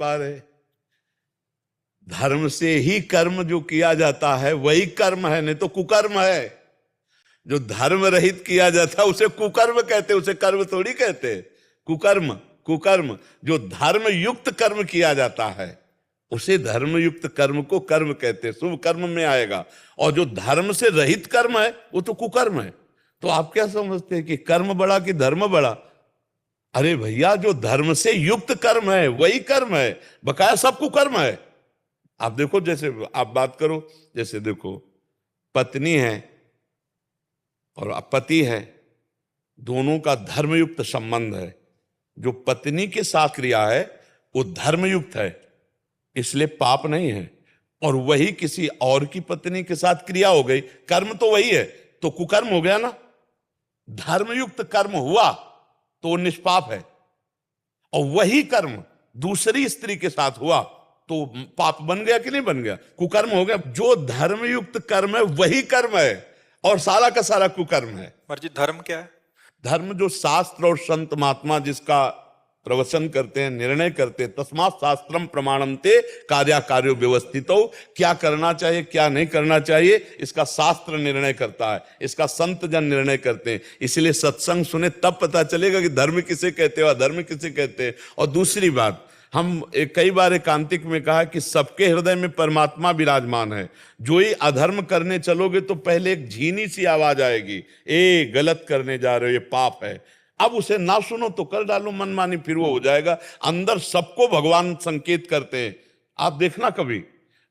पा रहे। धर्म से ही कर्म जो किया जाता है वही कर्म है, नहीं तो कुकर्म है। जो धर्म रहित किया जाता है उसे कुकर्म कहते, उसे कर्म थोड़ी कहते। कुकर्म, कुकर्म। जो धर्म युक्त कर्म किया जाता है उसे धर्म युक्त कर्म को कर्म कहते, शुभ कर्म में आएगा। और जो धर्म से रहित कर्म है वो तो कुकर्म है। तो आप क्या समझते हैं कि कर्म बड़ा कि धर्म बड़ा? अरे भैया, जो धर्म से युक्त कर्म है वही कर्म है, बकाया सब कुकर्म है। आप देखो, जैसे आप बात करो, जैसे देखो पत्नी है और पति है, दोनों का धर्मयुक्त संबंध है। जो पत्नी के साथ क्रिया है वो धर्मयुक्त है, इसलिए पाप नहीं है। और वही किसी और की पत्नी के साथ क्रिया हो गई, कर्म तो वही है, तो कुकर्म हो गया ना। धर्मयुक्त कर्म हुआ तो वो निष्पाप है, और वही कर्म दूसरी स्त्री के साथ हुआ तो पाप बन गया कि नहीं बन गया? कुकर्म हो गया। जो धर्मयुक्त कर्म है वही कर्म है, और सारा का सारा कुकर्म है। मर्जी धर्म क्या है? धर्म जो शास्त्र और संत महात्मा जिसका प्रवचन करते हैं, निर्णय करते हैं, तस्मात् शास्त्रम प्रमाणन्ते कार्याकार्यो व्यवस्थितो। क्या करना चाहिए क्या नहीं करना चाहिए इसका शास्त्र निर्णय करता है, इसका संत जन निर्णय करते हैं। इसलिए सत्संग सुने तब पता चलेगा कि धर्म किसे कहते हैं और अधर्म किसे कहते हैं। और दूसरी बात, हम कई बार एकांतिक में कहा कि सबके हृदय में परमात्मा विराजमान है। जो ही अधर्म करने चलोगे तो पहले एक झीनी सी आवाज आएगी, ए गलत करने जा रहे हो, ये पाप है। अब उसे ना सुनो तो कर डालो मनमानी, फिर वो हो जाएगा। अंदर सबको भगवान संकेत करते हैं। आप देखना कभी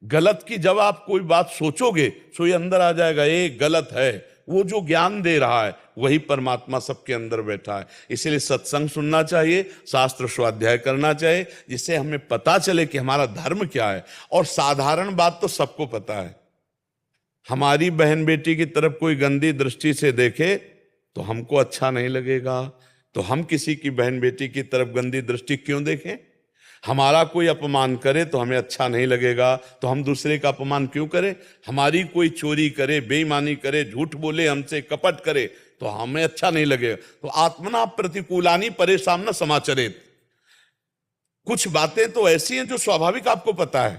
गलत की जब आप कोई बात सोचोगे तो ये अंदर आ जाएगा, ए गलत है। वो जो ज्ञान दे रहा है वही परमात्मा सबके अंदर बैठा है। इसलिए सत्संग सुनना चाहिए, शास्त्र स्वाध्याय करना चाहिए, जिससे हमें पता चले कि हमारा धर्म क्या है। और साधारण बात तो सबको पता है, हमारी बहन बेटी की तरफ कोई गंदी दृष्टि से देखे तो हमको अच्छा नहीं लगेगा। तो हम किसी की बहन बेटी की तरफ गंदी दृष्टि क्यों देखें? हमारा कोई अपमान करे तो हमें अच्छा नहीं लगेगा, तो हम दूसरे का अपमान क्यों करें? हमारी कोई चोरी करे, बेईमानी करे, झूठ बोले, हमसे कपट करे तो हमें अच्छा नहीं लगेगा। तो आत्मना प्रतिकूलानी परेशान न समाचरित। कुछ बातें तो ऐसी हैं जो स्वाभाविक आपको पता है।